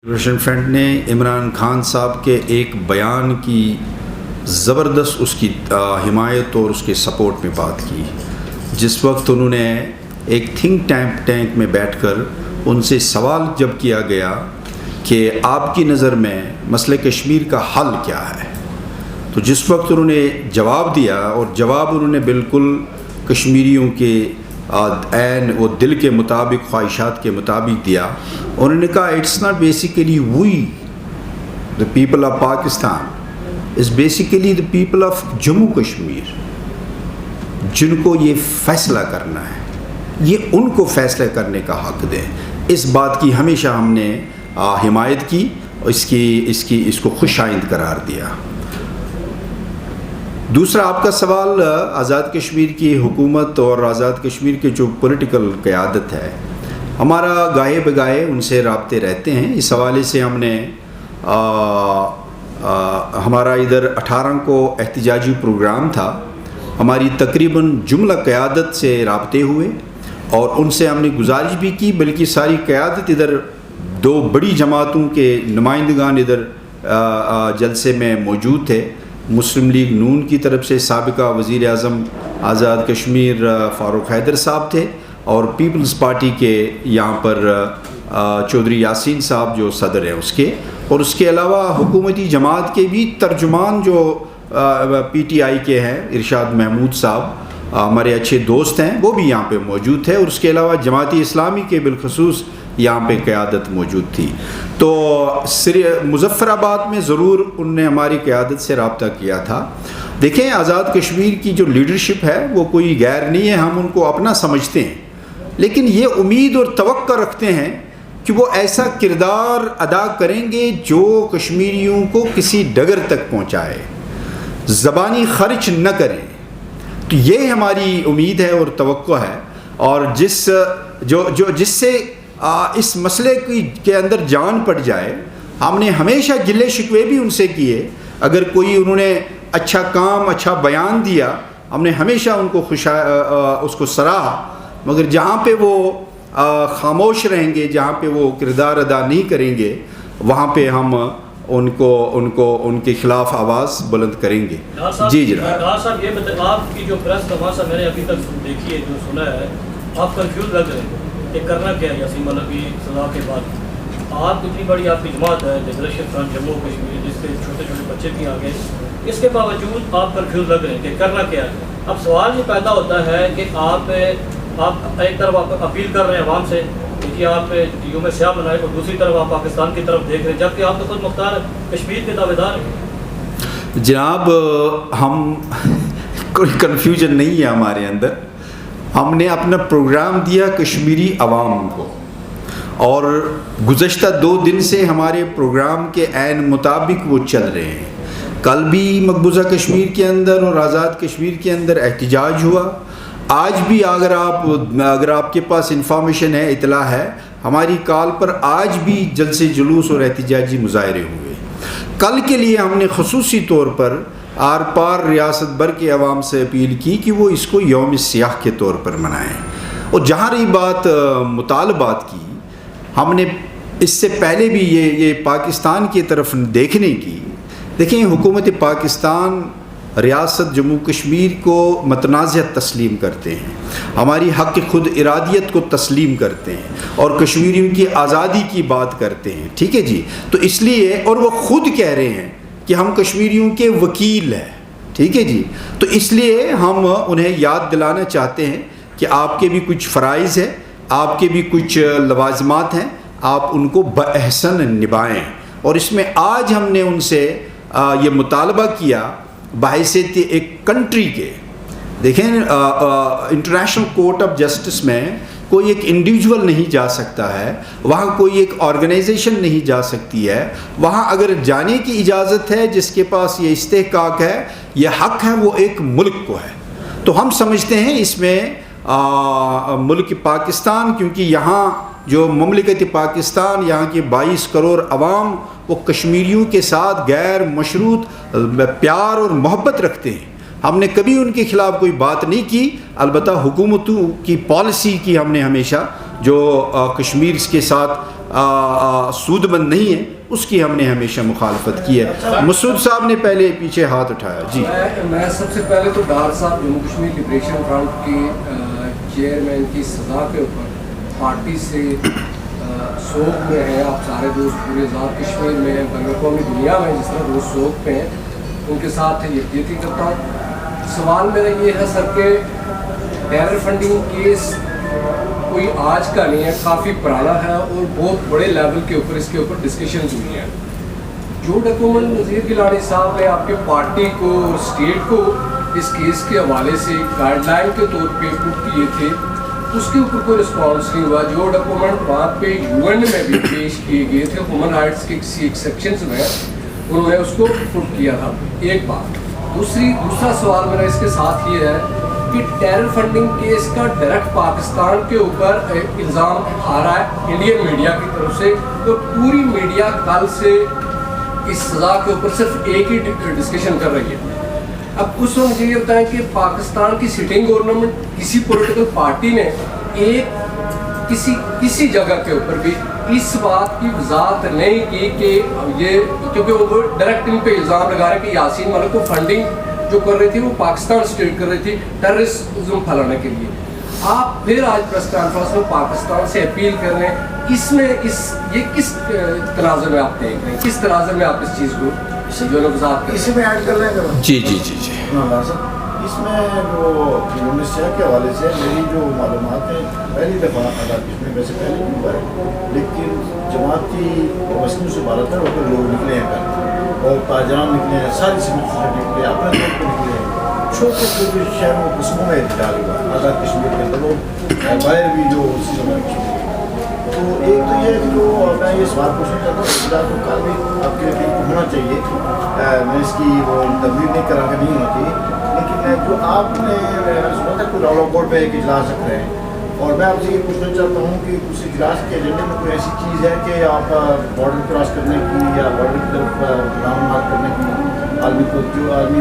Liberation front نے عمران خان صاحب کے ایک بیان کی زبردست اس کی حمایت اور اس کے سپورٹ میں بات کی، جس وقت انہوں نے ایک تھنک ٹینک میں بیٹھ کر ان سے سوال جب کیا گیا کہ آپ کی نظر میں مسئلہ کشمیر کا حل کیا ہے، تو جس وقت انہوں نے جواب دیا اور جواب انہوں نے بالکل کشمیریوں کے عین و دل کے مطابق، خواہشات کے مطابق دیا۔ انہوں نے کہا it's not basically we the people of Pakistan, is basically the people of Jammu Kashmir, جن کو یہ فیصلہ کرنا ہے، یہ ان کو فیصلہ کرنے کا حق دیں۔ اس بات کی ہمیشہ ہم نے حمایت کی، اس کو خوش آئند قرار دیا۔ دوسرا آپ کا سوال آزاد کشمیر کی حکومت اور آزاد کشمیر کے جو پولیٹیکل قیادت ہے، ہمارا گاہے بگاہے ان سے رابطے رہتے ہیں۔ اس حوالے سے ہم نے ہمارا ادھر 18 کو احتجاجی پروگرام تھا، ہماری تقریباً جملہ قیادت سے رابطے ہوئے اور ان سے ہم نے گزارش بھی کی، بلکہ ساری قیادت ادھر 2 بڑی جماعتوں کے نمائندگان ادھر جلسے میں موجود تھے۔ مسلم لیگ نون کی طرف سے سابقہ وزیر اعظم آزاد کشمیر فاروق حیدر صاحب تھے، اور پیپلز پارٹی کے یہاں پر چودھری یاسین صاحب جو صدر ہیں اس کے، اور اس کے علاوہ حکومتی جماعت کے بھی ترجمان جو پی ٹی آئی کے ہیں، ارشاد محمود صاحب ہمارے اچھے دوست ہیں، وہ بھی یہاں پہ موجود تھے، اور اس کے علاوہ جماعت اسلامی کے بالخصوص یہاں پہ قیادت موجود تھی۔ تو مظفر آباد میں ضرور ان نے ہماری قیادت سے رابطہ کیا تھا۔ دیکھیں، آزاد کشمیر کی جو لیڈرشپ ہے وہ کوئی غیر نہیں ہے، ہم ان کو اپنا سمجھتے ہیں، لیکن یہ امید اور توقع رکھتے ہیں کہ وہ ایسا کردار ادا کریں گے جو کشمیریوں کو کسی ڈگر تک پہنچائے، زبانی خرچ نہ کریں۔ تو یہ ہماری امید ہے اور توقع ہے، اور جس سے اس مسئلے کے اندر جان پڑ جائے۔ ہم نے ہمیشہ گلے شکوے بھی ان سے کیے، اگر کوئی انہوں نے اچھا کام، اچھا بیان دیا، ہم نے ہمیشہ ان کو اس کو سراہا، مگر جہاں پہ وہ خاموش رہیں گے، جہاں پہ وہ کردار ادا نہیں کریں گے، وہاں پہ ہم ان کے خلاف آواز بلند کریں گے۔ جی جناب۔ صاحب یہ بتائیں، آپ کی جو پریس تماشا میں نے ابھی تک دیکھی ہے، جو سنا ہے، آپ کنفیوز لگ رہے ہیں کہ کرنا کیا ہے یاسین ملک کی سزا کے بعد۔ آپ اتنی بڑی آپ کی جماعت ہے لبریشن فرنٹ جموں کشمیر، جس کے چھوٹے چھوٹے بچے بھی آگے، اس کے باوجود آپ کنفیوز لگ رہے ہیں کہ کرنا کیا ہے۔ اب سوال یہ پیدا ہوتا ہے کہ آپ ایک طرف آپ اپیل کر رہے ہیں عوام سے کہ آپ یوم سیاہ منائیں، اور دوسری طرف آپ پاکستان کی طرف دیکھ رہے ہیں، جبکہ آپ تو خود مختار کشمیر کے دعوے دار ہیں۔ جناب، ہم کوئی کنفیوژن نہیں ہے ہمارے اندر۔ ہم نے اپنا پروگرام دیا کشمیری عوام کو، اور گزشتہ 2 دن سے ہمارے پروگرام کے عین مطابق وہ چل رہے ہیں۔ کل بھی مقبوضہ کشمیر کے اندر اور آزاد کشمیر کے اندر احتجاج ہوا، آج بھی اگر آپ کے پاس انفارمیشن ہے، اطلاع ہے، ہماری کال پر آج بھی جلسے جلوس اور احتجاجی مظاہرے ہوئے۔ کل کے لیے ہم نے خصوصی طور پر آر پار ریاست بھر کے عوام سے اپیل کی کہ وہ اس کو یوم سیاہ کے طور پر منائیں۔ اور جہاں رہی بات مطالبات کی، ہم نے اس سے پہلے بھی یہ پاکستان کی طرف دیکھنے کی۔ دیکھیں، حکومت پاکستان ریاست جموں کشمیر کو متنازع تسلیم کرتے ہیں، ہماری حق خود ارادیت کو تسلیم کرتے ہیں، اور کشمیریوں کی آزادی کی بات کرتے ہیں، ٹھیک ہے جی۔ تو اس لیے، اور وہ خود کہہ رہے ہیں کہ ہم کشمیریوں کے وکیل ہیں، ٹھیک ہے جی۔ تو اس لیے ہم انہیں یاد دلانا چاہتے ہیں کہ آپ کے بھی کچھ فرائض ہیں، آپ کے بھی کچھ لوازمات ہیں، آپ ان کو بحسن نبھائیں۔ اور اس میں آج ہم نے ان سے یہ مطالبہ کیا بحیثیت ایک کنٹری کے۔ دیکھیں، انٹرنیشنل کورٹ آف جسٹس میں کوئی ایک انڈیویجول نہیں جا سکتا ہے، وہاں کوئی ایک آرگنائزیشن نہیں جا سکتی ہے۔ وہاں اگر جانے کی اجازت ہے، جس کے پاس یہ استحقاق ہے، یہ حق ہے، وہ ایک ملک کو ہے۔ تو ہم سمجھتے ہیں اس میں ملک پاکستان، کیونکہ یہاں جو مملکت پاکستان، یہاں کے 22 کروڑ عوام، وہ کشمیریوں کے ساتھ غیر مشروط پیار اور محبت رکھتے ہیں۔ ہم نے کبھی ان کے خلاف کوئی بات نہیں کی، البتہ حکومتوں کی پالیسی کی ہم نے ہمیشہ جو کشمیر کے ساتھ سودمند نہیں ہے، اس کی ہم نے ہمیشہ مخالفت کی ہے۔ مسعود صاحب نے پہلے پیچھے ہاتھ اٹھایا۔ جی میں سب سے پہلے تو ڈار صاحب جموں کشمیر لبریشن فرنٹ کے چیئرمین کی سزا کے اوپر پارٹی سے سوگ میں ہیں، آپ سارے دوست پورے آزاد کشمیر میں ہیں، بین الاقوامی دنیا میں جس طرح دوست سوگ پہ ہیں، ان کے ساتھ یکجہتی کرتا ہوں۔ سوال میرا یہ ہے سر کہ ٹیرر فنڈنگ کیس کوئی آج کا نہیں ہے، کافی پرانا ہے اور بہت بڑے لیول کے اوپر اس کے اوپر ڈسکشنز ہوئی ہیں۔ جو ڈاکومنٹ نذیر گیلانی صاحب نے آپ کی پارٹی کو اور اسٹیٹ کو اس کیس کے حوالے سے گائیڈ لائن کے طور پہ پٹ کیے تھے، اس کے اوپر کوئی رسپانس نہیں ہوا۔ جو ڈاکومنٹ وہاں پہ UN میں بھی پیش کیے گئے تھے ہیومن رائٹس کے کسی ایک سیکشنز میں، انہوں نے اس کو پٹ کیا تھا، ایک بات۔ دوسرا سوال میرا اس کے ساتھ یہ ہے کہ ٹیرر فنڈنگ کیس کا ڈائریکٹ پاکستان کے اوپر الزام آ رہا ہے انڈین میڈیا کی طرف سے، تو پوری میڈیا کل سے اس سزا کے اوپر صرف ایک ہی ڈسکشن کر رہی ہے۔ اب اس وقت یہ ہوتا ہے کہ پاکستان کی سٹنگ گورنمنٹ کسی پولیٹیکل پارٹی نے ایک کسی جگہ کے اوپر بھی اس بات کی وضاحت نہیں کی کہ یہ، کیونکہ وہ ڈائریکٹ ان پہ الزام لگا رہے کہ یاسین ملک کو فنڈنگ جو کر رہی تھی وہ پاکستان اسٹیٹ کر رہی تھی ٹیررزم پھیلانے کے لیے۔ آپ پھر آج پریس کانفرنس میں پاکستان سے اپیل کر رہے ہیں، اس میں یہ کس تناظر میں آپ دیکھ رہے ہیں، کس تناظر میں آپ اس چیز کو جو ہے وضاحت کریں؟ اسی میں ایڈ کر لیں گے۔ جی جی جی جی اس میں جو یونس شاہ کے حوالے سے میری جو معلومات ہیں، پہلی دفعہ آزاد کشمیر میں سے پہلے بھی ہوا ہے، لیکن جماعت کی وسیع سے بھارت ہے، وہ لوگ نکلے ہیں گھر اور تاجران نکلے ہیں، ساری سول سوسائٹی نکلے ہیں، اپنے طور پہ نکلے ہیں، چھوٹے چھوٹے شہروں قسموں میں ڈال ہوا آزاد کشمیر کے اندر، لوگ باہر بھی جو اسی زمانے کشمیر۔ تو ایک تو یہ ہے کہ جو میں یہ سوال پوچھنا چاہتا ہوں، اجلاس کو کل بھی آپ کے دل کو ہونا چاہیے، میں اس کی وہ تبدیل نہیں کرا کے نہیں ہونا چاہیے، لیکن جو آپ نے سنا تھا کوئی راؤل بورڈ پہ ایک اجلاس رکھ رہے ہیں، اور میں آپ سے یہ پوچھنا چاہتا ہوں کہ اس اجلاس کے ایجنڈے میں کوئی ایسی چیز ہے کہ آپ بارڈر کراس کرنے کی یا بارڈر کی طرف نامات کرنے کی عالمی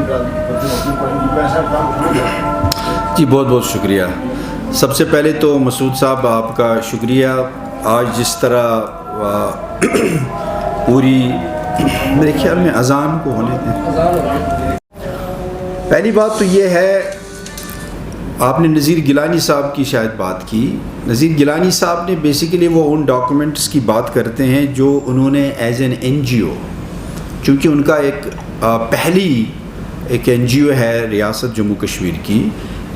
برادری کی طرف سے پڑیں گی، ایسا کام ہوگا؟ جی بہت بہت شکریہ۔ سب سے پہلے تو مسعود صاحب آپ کا شکریہ، آج جس طرح پوری میرے خیال میں اذان کو ہونے دیں۔ پہلی بات تو یہ ہے، آپ نے نذیر گیلانی صاحب کی شاید بات کی۔ نذیر گیلانی صاحب نے بیسیکلی وہ ان ڈاکومنٹس کی بات کرتے ہیں جو انہوں نے ایز این NGO، چونکہ ان کا پہلی ایک NGO ہے ریاست جموں کشمیر کی،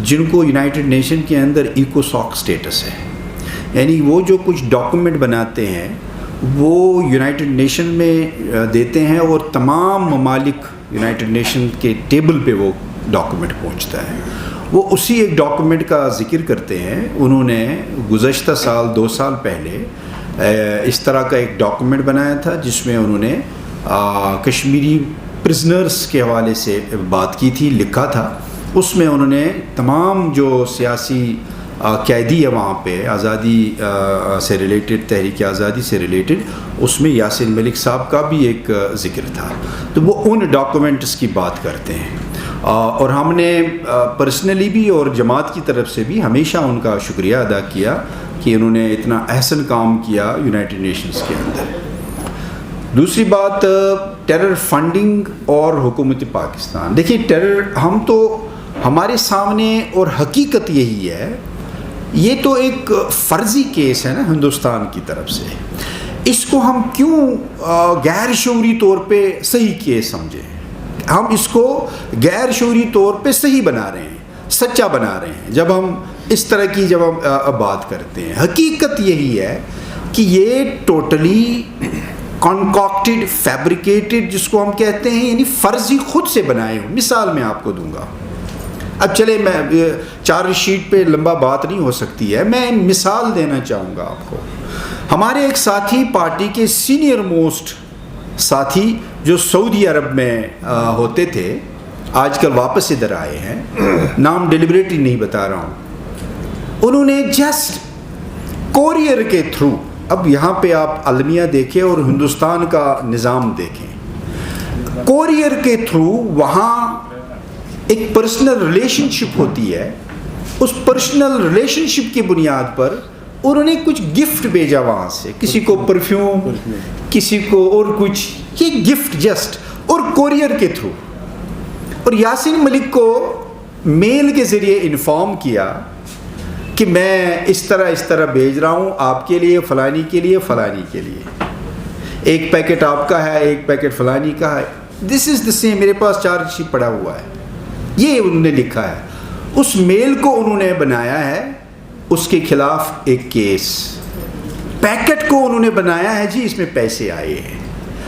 جن کو یونائٹڈ نیشن کے اندر ایکوساک سٹیٹس ہے، یعنی وہ جو کچھ ڈاکومنٹ بناتے ہیں وہ یونائٹڈ نیشن میں دیتے ہیں اور تمام ممالک یونائٹڈ نیشن کے ٹیبل پہ وہ ڈاکومنٹ پہنچتا ہے۔ وہ اسی ایک ڈاکومنٹ کا ذکر کرتے ہیں۔ انہوں نے گزشتہ سال 2 سال پہلے اس طرح کا ایک ڈاکومنٹ بنایا تھا جس میں انہوں نے کشمیری پرزنرز کے حوالے سے بات کی تھی، لکھا تھا۔ اس میں انہوں نے تمام جو سیاسی قیدی ہے وہاں پہ آزادی سے ریلیٹڈ، تحریک آزادی سے ریلیٹڈ، اس میں یاسین ملک صاحب کا بھی ایک ذکر تھا۔ تو وہ ان ڈاکومنٹس کی بات کرتے ہیں، اور ہم نے پرسنلی بھی اور جماعت کی طرف سے بھی ہمیشہ ان کا شکریہ ادا کیا کہ انہوں نے اتنا احسن کام کیا یونائٹڈ نیشنز کے اندر۔ دوسری بات، ٹیرر فنڈنگ اور حکومت پاکستان، دیکھیے ٹیرر ہم تو ہمارے سامنے اور حقیقت یہی ہے، یہ تو ایک فرضی کیس ہے نا ہندوستان کی طرف سے، اس کو ہم کیوں غیر شعوری طور پہ صحیح کیس سمجھیں؟ ہم اس کو غیر شعوری طور پہ صحیح بنا رہے ہیں، سچا بنا رہے ہیں جب ہم اس طرح کی جب ہم بات کرتے ہیں۔ حقیقت یہی ہے کہ یہ ٹوٹلی کنکاکٹڈ، فیبریکیٹڈ جس کو ہم کہتے ہیں، یعنی فرضی خود سے بنائے ہوئے۔ مثال میں آپ کو دوں گا، اب چلے میں 4 شیٹ پہ لمبا بات نہیں ہو سکتی ہے، میں مثال دینا چاہوں گا آپ کو۔ ہمارے ایک ساتھی، پارٹی کے سینئر موسٹ ساتھی جو سعودی عرب میں ہوتے تھے، آج کل واپس ادھر آئے ہیں، نام ڈیلیبریٹلی نہیں بتا رہا ہوں، انہوں نے جسٹ کوریئر کے تھرو، اب یہاں پہ آپ المیہ دیکھیں اور ہندوستان کا نظام دیکھیں، کوریئر کے تھرو وہاں ایک پرسنل ریلیشن شپ ہوتی ہے، اس پرسنل ریلیشن شپ کی بنیاد پر انہوں نے کچھ گفٹ بھیجا وہاں سے, کسی کو پرفیوم, کسی کو اور کچھ, یہ گفٹ جسٹ, اور کوریئر کے تھرو. اور یاسین ملک کو میل کے ذریعے انفارم کیا کہ میں اس طرح بھیج رہا ہوں آپ کے لیے, فلانی کے لیے, فلانی کے لیے, ایک پیکٹ آپ کا ہے, ایک پیکٹ فلانی کا ہے, دس از دا سیم, میرے پاس چارج شیٹ پڑا ہوا ہے. یہ انہوں نے لکھا ہے. اس میل کو انہوں نے بنایا ہے, اس کے خلاف ایک کیس. پیکٹ کو انہوں نے بنایا ہے جی اس میں پیسے آئے ہیں,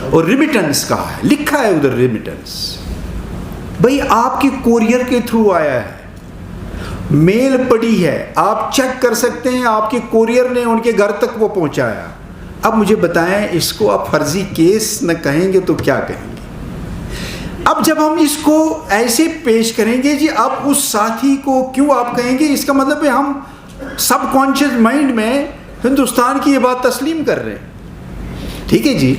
اور ریمیٹنس کہا ہے, لکھا ہے ادھر ریمیٹنس. بھئی آپ کے کوریئر کے تھرو آیا ہے, میل پڑی ہے, آپ چیک کر سکتے ہیں, آپ کے کوریئر نے ان کے گھر تک وہ پہنچایا. اب مجھے بتائیں اس کو آپ فرضی کیس نہ کہیں گے تو کیا کہیں گے؟ اب جب ہم اس کو ایسے پیش کریں گے جی اب اس ساتھی کو کیوں آپ کہیں گے, اس کا مطلب ہے ہم سب کانشیس مائنڈ میں ہندوستان کی یہ بات تسلیم کر رہے ہیں. ٹھیک ہے جی,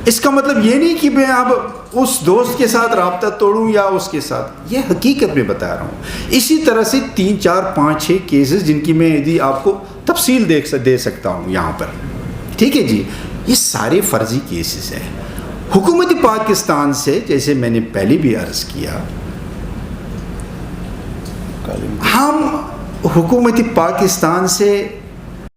اس کا مطلب یہ نہیں کہ میں اب اس دوست کے ساتھ رابطہ توڑوں یا اس کے ساتھ, یہ حقیقت میں بتا رہا ہوں. اسی طرح سے 3 4 5 6 کیسز جن کی میں یدی آپ کو تفصیل دے سکتا ہوں یہاں پر. ٹھیک ہے جی, یہ سارے فرضی کیسز ہیں. حکومت پاکستان سے, جیسے میں نے پہلے بھی عرض کیا, ہم حکومت پاکستان سے